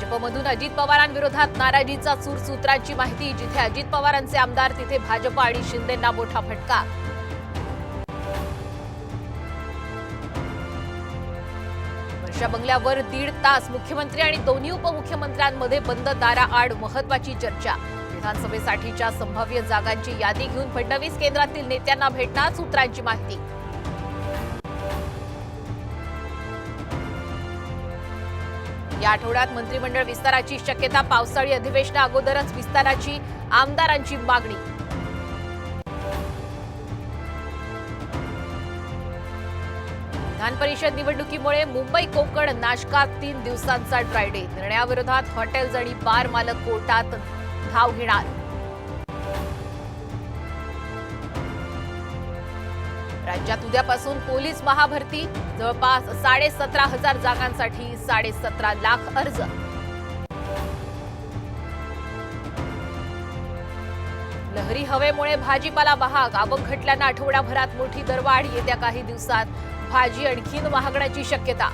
भाजपमधून अजित पवारांविरोधात नाराजीचा सूर, सूत्रांची माहिती। जिथे अजित पवारांचे आमदार तिथे भाजप आणि शिंदेंना मोठा फटका। वर्षा बंगल्यावर 1.5 तास मुख्यमंत्री आणि दोन्ही उपमुख्यमंत्र्यांमध्ये बंद दाराआड महत्त्वाची चर्चा। विधानसभेसाठीच्या संभाव्य जागांची यादी घेऊन फडणवीस केंद्रातील नेत्यांना भेटणार, सूत्रांची माहिती। या आठवड्यात मंत्रिमंडळ विस्ताराची शक्यता। पावसाळी अधिवेशना अगोदरच विस्ताराची आमदारांची मागणी। विधान परिषद निवडणुकीमुळे मुंबई कोकण नाशकात 3 दिवसांचा ड्राय डे। निर्णयाविरोधात हॉटेल्स आणि बार मालक कोर्टात धाव घेणार। राज्यात उद्यापासून पोलीस महाभरती। जवळपास 17,500 जागांसाठी 17.5 लाख अर्ज। लहरी हवेमुळे भाजीपाला महाग। आवक घटल्यानं आठवड्याभरात मोठी दरवाढ। येत्या काही दिवसात भाजी आणखीन महागण्याची शक्यता।